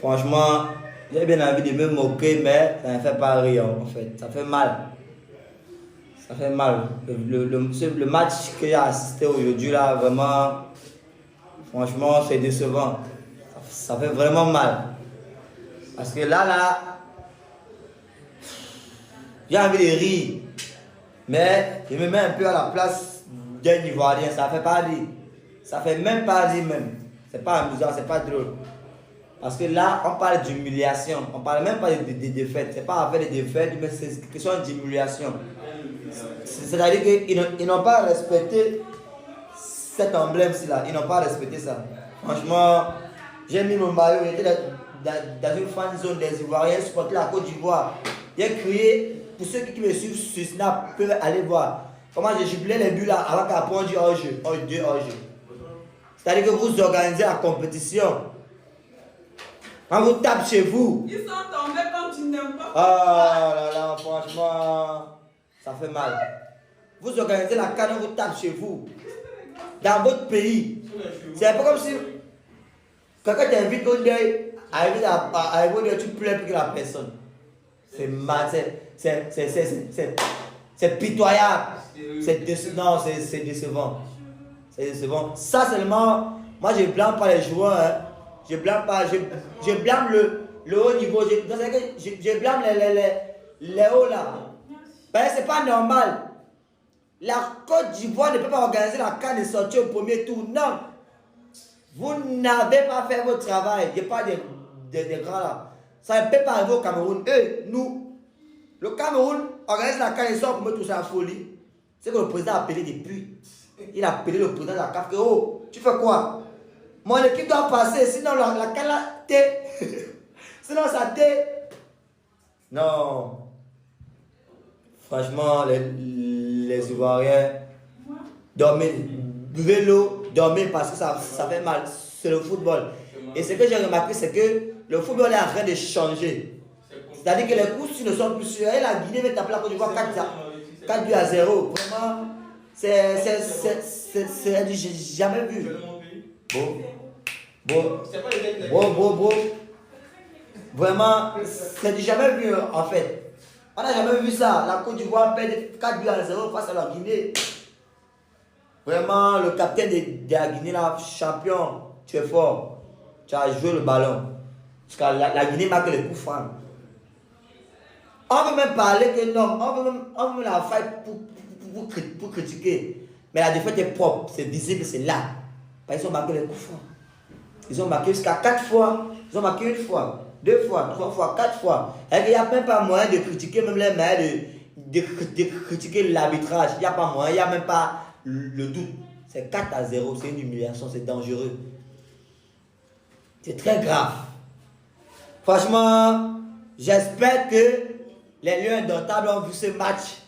Franchement, j'ai bien envie de me moquer, mais ça ne fait pas rire en fait. Ça fait mal. Ça fait mal. Le match que j'ai assisté aujourd'hui, là, vraiment, franchement, c'est décevant. Ça fait vraiment mal. Parce que là, j'ai envie de rire. Mais je me mets un peu à la place d'un Ivoirien. Ça fait pas rire. Ça fait même pas rire même. C'est pas amusant, c'est pas drôle. Parce que là, on parle d'humiliation. On parle même pas de défaites. C'est pas avec des défaites, mais c'est une question d'humiliation. C'est-à-dire qu'ils n'ont pas respecté cet emblème-ci là. Ils n'ont pas respecté ça. Franchement, j'ai mis mon maillot. J'étais dans une fan zone des Ivoiriens supporter la Côte d'Ivoire. J'ai crié, pour ceux qui me suivent sur Snap peuvent aller voir comment j'ai jubilé les buts là avant qu'après on dit hors-jeu, hors-jeu, hors-jeu. C'est-à-dire que vous organisez la compétition. Quand vous tapez chez vous. Ils sont tombés comme tu n'aimes pas. Oh là là, franchement, ça fait mal. Vous organisez la canne, vous tapez chez vous. Dans votre pays. C'est un peu comme si quelqu'un t'invite au deuil, arrive au deuil, tu pleures plus que la personne. C'est mal, c'est pitoyable. Non, c'est décevant. C'est décevant. Ça seulement, moi je blâme pas les joueurs. Hein. Je blâme pas, je blâme le haut niveau. Je blâme les hauts là. Ben, c'est pas normal. La Côte d'Ivoire ne peut pas organiser la CAN et sortir au premier tour. Non. Vous n'avez pas fait votre travail. Je parle des grands là. Ça ne peut pas arriver au Cameroun. Nous, le Cameroun organise la CAN et sort au premier tour, c'est la folie. C'est que le président a appelé depuis. Il a appelé le président de la CAF que oh, tu fais quoi? Mon équipe doit passer, sinon la CAN là, sinon ça t'est. Non. Franchement, les Ivoiriens dormez, buvez l'eau, dormez parce que ça fait mal. C'est le football. Et ce que j'ai remarqué, c'est que le football est en train de changer. C'est-à-dire que les coups ne sont plus sûrs. Et la Guinée va taper la Côte d'Ivoire 4 buts à 0. Vraiment, c'est du j'ai jamais vu. Bon. Vraiment, c'est du jamais vu en fait. On n'a jamais vu ça. La Côte d'Ivoire perd 4 buts à 0 face à la Guinée. Vraiment, le capitaine de la Guinée, là, champion, tu es fort. Tu as joué le ballon. Parce que la Guinée marque les coups francs. On veut même parler que non, on veut la faire pour critiquer. Mais la défaite est propre, c'est visible, c'est là. Parce qu'ils ont marqué les coups francs. Ils ont marqué jusqu'à 4 fois. Ils ont marqué une fois. 2 fois, 3 fois, 4 fois. Et il n'y a même pas moyen de critiquer même les mains, de critiquer l'arbitrage. Il n'y a pas moyen, il n'y a même pas le doute. C'est 4 à 0, c'est une humiliation, c'est dangereux. C'est très grave. Franchement, j'espère que les Lions indomptables ont vu ce match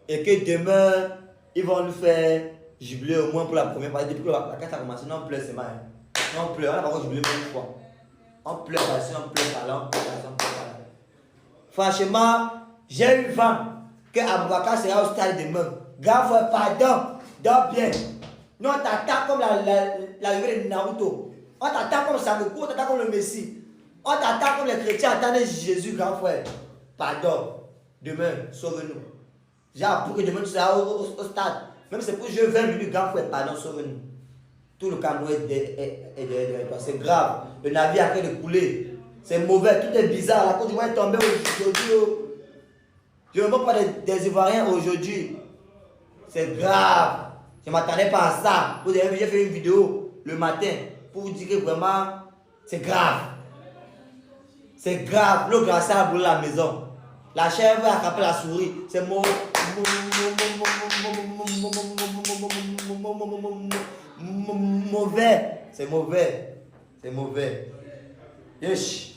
et que demain, ils vont nous faire jubiler au moins pour la première fois. Depuis que la carte a commencé, non, on pleure, c'est mal. Non, on pleure, on n'a pas jubilé une fois. On pleure parce qu'on pleure par là, Franchement, j'ai eu vent que Aboubakar sera au stade demain. Gars, pardon, dors bien. Nous, on t'attaque comme l'arrivée de Naruto. On t'attaque comme Sangoku, on t'attaque comme le Messie. On t'attaque comme les chrétiens attendent Jésus, grand frère. Pardon, demain, sauve-nous. J'ai appris que demain tu seras au stade. Même si c'est pour jouer 20 minutes, grand frère, pardon, sauve-nous. Tout le Cameroun est derrière toi. C'est grave. Le navire a train de couler. C'est mauvais. Tout est bizarre. La Côte d'Ivoire est tombée aujourd'hui. Je ne me moque pas des Ivoiriens aujourd'hui. C'est grave. Je ne m'attendais pas à ça. Vous avez vu, j'ai fait une vidéo le matin pour vous dire que vraiment, c'est grave. C'est grave. Le glacier a brûlé la maison. La chèvre a attrapé la souris. C'est mauvais. C'est mauvais. C'est mauvais. Yesh.